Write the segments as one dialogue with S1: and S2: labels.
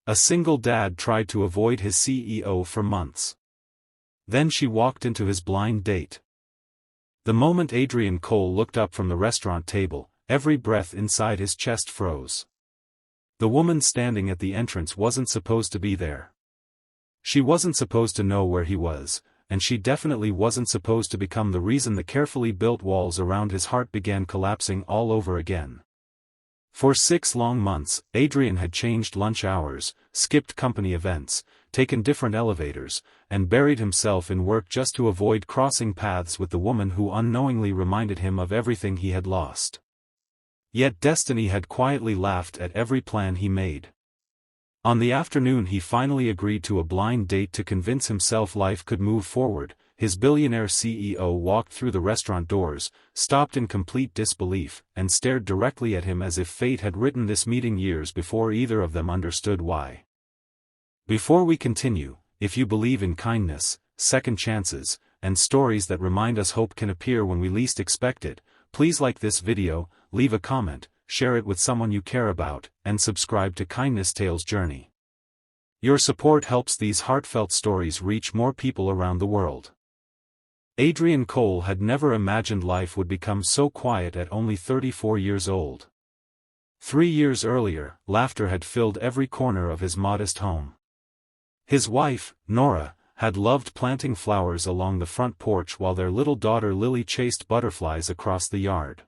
S1: A single dad tried to avoid his CEO for months. Then she walked into his blind date. The moment Adrian Cole looked up from the restaurant table, every breath inside his chest froze. The woman standing at the entrance wasn't supposed to be there. She wasn't supposed to know where he was, and she definitely wasn't supposed to become the reason the carefully built walls around his heart began collapsing all over again. For 6 long months, Adrian had changed lunch hours, skipped company events, taken different elevators, and buried himself in work just to avoid crossing paths with the woman who unknowingly reminded him of everything he had lost. Yet destiny had quietly laughed at every plan he made. On the afternoon he finally agreed to a blind date to convince himself life could move forward. His billionaire CEO walked through the restaurant doors, stopped in complete disbelief, and stared directly at him as if fate had written this meeting years before either of them understood why. Before we continue, if you believe in kindness, second chances, and stories that remind us hope can appear when we least expect it, please like this video, leave a comment, share it with someone you care about, and subscribe to Kindness Tales Journey. Your support helps these heartfelt stories reach more people around the world. Adrian Cole had never imagined life would become so quiet at only 34 years old. 3 years earlier, laughter had filled every corner of his modest home. His wife, Nora, had loved planting flowers along the front porch while their little daughter Lily chased butterflies across the yard.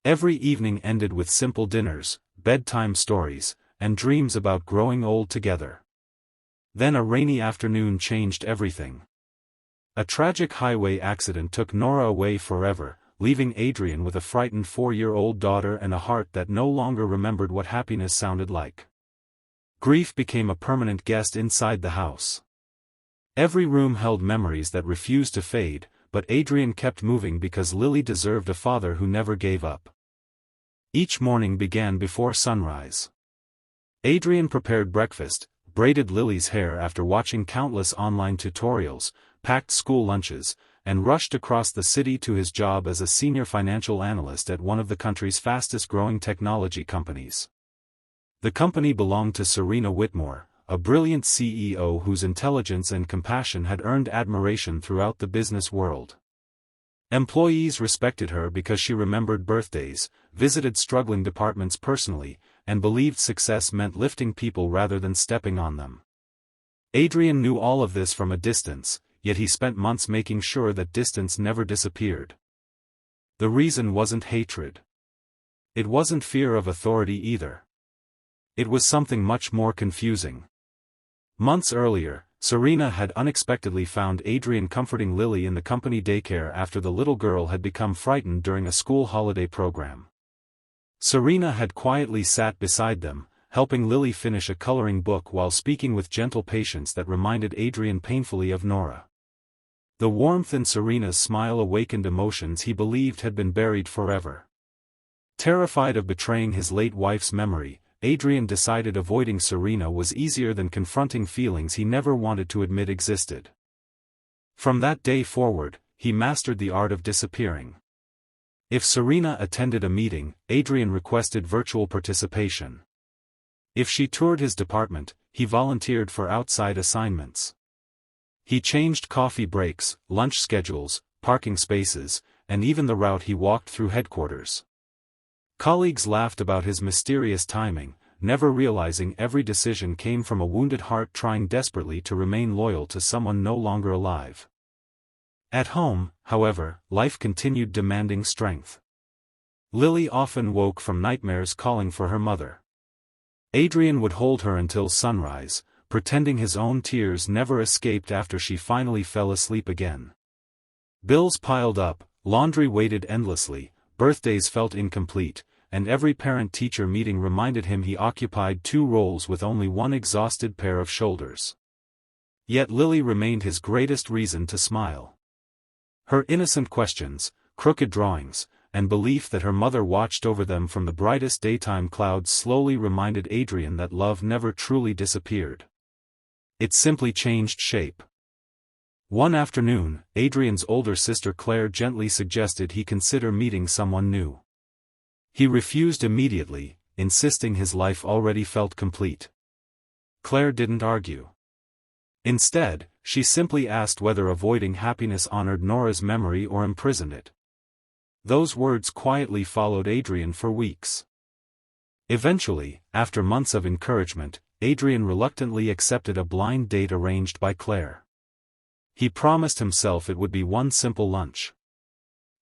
S1: Every evening ended with simple dinners, bedtime stories, and dreams about growing old together. Then a rainy afternoon changed everything. A tragic highway accident took Nora away forever, leaving Adrian with a frightened 4-year-old daughter and a heart that no longer remembered what happiness sounded like. Grief became a permanent guest inside the house. Every room held memories that refused to fade, but Adrian kept moving because Lily deserved a father who never gave up. Each morning began before sunrise. Adrian prepared breakfast, braided Lily's hair after watching countless online tutorials, packed school lunches, and rushed across the city to his job as a senior financial analyst at one of the country's fastest-growing technology companies. The company belonged to Serena Whitmore, a brilliant CEO whose intelligence and compassion had earned admiration throughout the business world. Employees respected her because she remembered birthdays, visited struggling departments personally, and believed success meant lifting people rather than stepping on them. Adrian knew all of this from a distance, yet he spent months making sure that distance never disappeared. The reason wasn't hatred. It wasn't fear of authority either. It was something much more confusing. Months earlier, Serena had unexpectedly found Adrian comforting Lily in the company daycare after the little girl had become frightened during a school holiday program. Serena had quietly sat beside them, helping Lily finish a coloring book while speaking with gentle patience that reminded Adrian painfully of Nora. The warmth in Serena's smile awakened emotions he believed had been buried forever. Terrified of betraying his late wife's memory, Adrian decided avoiding Serena was easier than confronting feelings he never wanted to admit existed. From that day forward, he mastered the art of disappearing. If Serena attended a meeting, Adrian requested virtual participation. If she toured his department, he volunteered for outside assignments. He changed coffee breaks, lunch schedules, parking spaces, and even the route he walked through headquarters. Colleagues laughed about his mysterious timing, never realizing every decision came from a wounded heart trying desperately to remain loyal to someone no longer alive. At home, however, life continued demanding strength. Lily often woke from nightmares calling for her mother. Adrian would hold her until sunrise, pretending his own tears never escaped after she finally fell asleep again. Bills piled up, laundry waited endlessly, birthdays felt incomplete, and every parent-teacher meeting reminded him he occupied 2 roles with only one exhausted pair of shoulders. Yet Lily remained his greatest reason to smile. Her innocent questions, crooked drawings, and belief that her mother watched over them from the brightest daytime clouds slowly reminded Adrian that love never truly disappeared. It simply changed shape. One afternoon, Adrian's older sister Claire gently suggested he consider meeting someone new. He refused immediately, insisting his life already felt complete. Claire didn't argue. Instead, she simply asked whether avoiding happiness honored Nora's memory or imprisoned it. Those words quietly followed Adrian for weeks. Eventually, after months of encouragement, Adrian reluctantly accepted a blind date arranged by Claire. He promised himself it would be one simple lunch.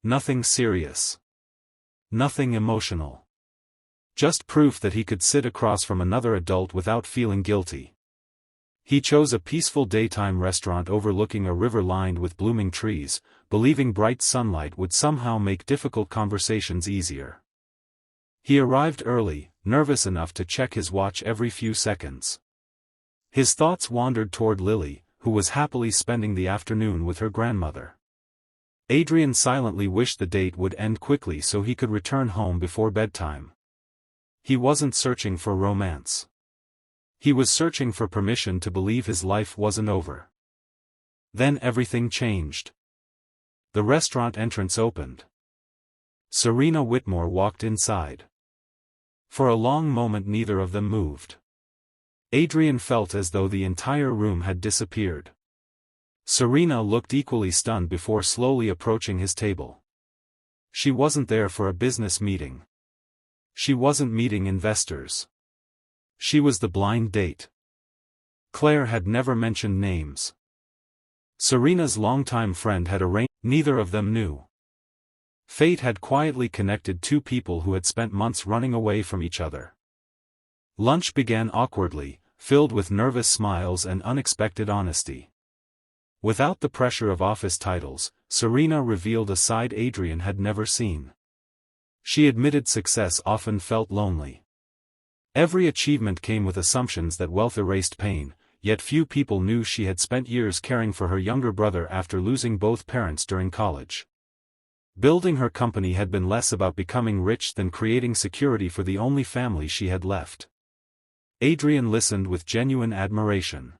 S1: Nothing serious. Nothing emotional. Just proof that he could sit across from another adult without feeling guilty. He chose a peaceful daytime restaurant overlooking a river lined with blooming trees, believing bright sunlight would somehow make difficult conversations easier. He arrived early, nervous enough to check his watch every few seconds. His thoughts wandered toward Lily, who was happily spending the afternoon with her grandmother. Adrian silently wished the date would end quickly so he could return home before bedtime. He wasn't searching for romance. He was searching for permission to believe his life wasn't over. Then everything changed. The restaurant entrance opened. Serena Whitmore walked inside. For a long moment neither of them moved. Adrian felt as though the entire room had disappeared. Serena looked equally stunned before slowly approaching his table. She wasn't there for a business meeting. She wasn't meeting investors. She was the blind date. Claire had never mentioned names. Serena's longtime friend had arranged. Neither of them knew. Fate had quietly connected two people who had spent months running away from each other. Lunch began awkwardly, filled with nervous smiles and unexpected honesty. Without the pressure of office titles, Serena revealed a side Adrian had never seen. She admitted success often felt lonely. Every achievement came with assumptions that wealth erased pain, yet few people knew she had spent years caring for her younger brother after losing both parents during college. Building her company had been less about becoming rich than creating security for the only family she had left. Adrian listened with genuine admiration.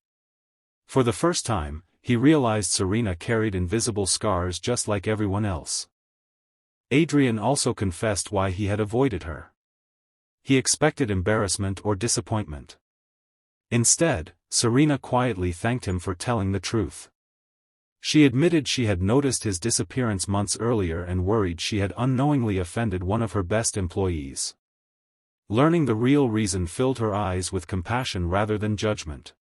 S1: For the first time, he realized Serena carried invisible scars just like everyone else. Adrian also confessed why he had avoided her. He expected embarrassment or disappointment. Instead, Serena quietly thanked him for telling the truth. She admitted she had noticed his disappearance months earlier and worried she had unknowingly offended one of her best employees. Learning the real reason filled her eyes with compassion rather than judgment.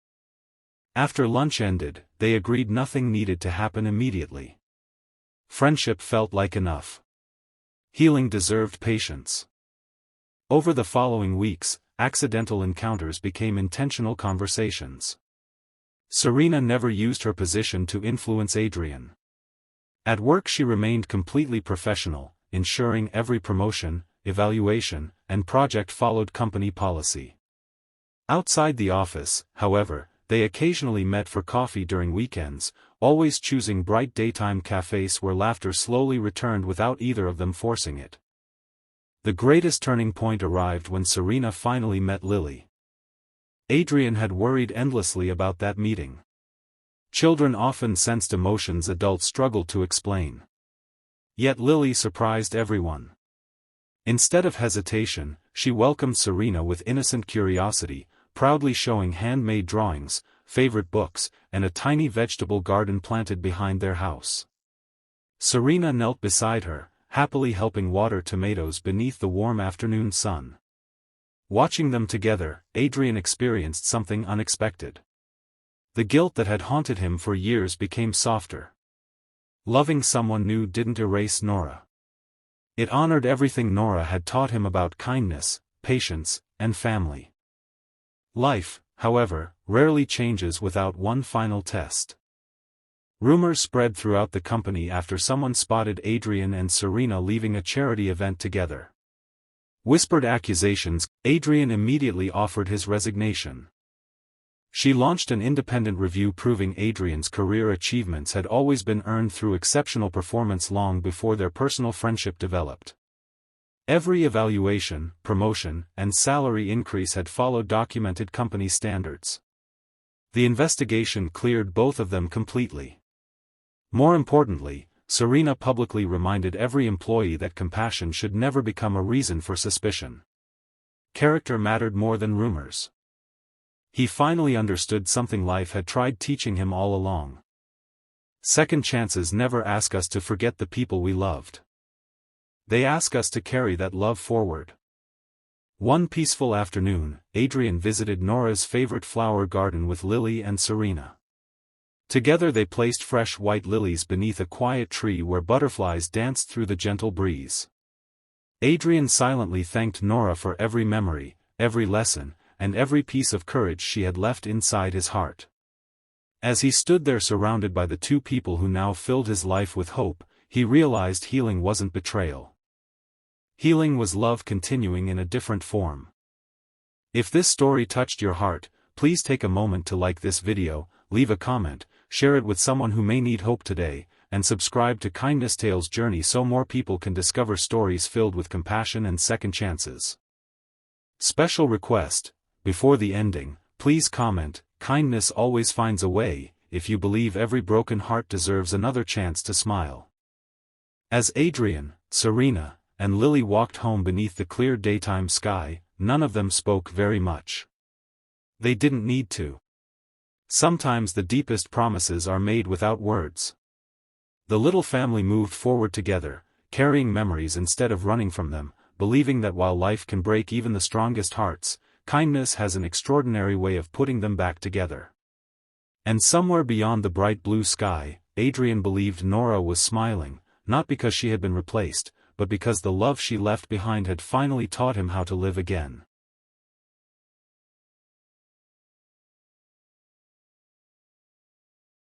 S1: After lunch ended, they agreed nothing needed to happen immediately. Friendship felt like enough. Healing deserved patience. Over the following weeks, accidental encounters became intentional conversations. Serena never used her position to influence Adrian. At work she remained completely professional, ensuring every promotion, evaluation, and project followed company policy. Outside the office, however, they occasionally met for coffee during weekends, always choosing bright daytime cafes where laughter slowly returned without either of them forcing it. The greatest turning point arrived when Serena finally met Lily. Adrian had worried endlessly about that meeting. Children often sensed emotions adults struggled to explain. Yet Lily surprised everyone. Instead of hesitation, she welcomed Serena with innocent curiosity, proudly showing handmade drawings, favorite books, and a tiny vegetable garden planted behind their house. Serena knelt beside her, happily helping water tomatoes beneath the warm afternoon sun. Watching them together, Adrian experienced something unexpected. The guilt that had haunted him for years became softer. Loving someone new didn't erase Nora. It honored everything Nora had taught him about kindness, patience, and family. Life, however, rarely changes without one final test. Rumors spread throughout the company after someone spotted Adrian and Serena leaving a charity event together. Whispered accusations, Adrian immediately offered his resignation. She launched an independent review proving Adrian's career achievements had always been earned through exceptional performance long before their personal friendship developed. Every evaluation, promotion, and salary increase had followed documented company standards. The investigation cleared both of them completely. More importantly, Serena publicly reminded every employee that compassion should never become a reason for suspicion. Character mattered more than rumors. He finally understood something life had tried teaching him all along. Second chances never ask us to forget the people we loved. They ask us to carry that love forward. One peaceful afternoon, Adrian visited Nora's favorite flower garden with Lily and Serena. Together they placed fresh white lilies beneath a quiet tree where butterflies danced through the gentle breeze. Adrian silently thanked Nora for every memory, every lesson, and every piece of courage she had left inside his heart. As he stood there surrounded by the two people who now filled his life with hope, he realized healing wasn't betrayal. Healing was love continuing in a different form. If this story touched your heart, please take a moment to like this video, leave a comment, share it with someone who may need hope today, and subscribe to Kindness Tales Journey so more people can discover stories filled with compassion and second chances. Special request: before the ending, please comment, "Kindness always finds a way," if you believe every broken heart deserves another chance to smile. As Adrian, Serena, and Lily walked home beneath the clear daytime sky, none of them spoke very much. They didn't need to. Sometimes the deepest promises are made without words. The little family moved forward together, carrying memories instead of running from them, believing that while life can break even the strongest hearts, kindness has an extraordinary way of putting them back together. And somewhere beyond the bright blue sky, Adrian believed Nora was smiling, not because she had been replaced, but because the love she left behind had finally taught him how to live again.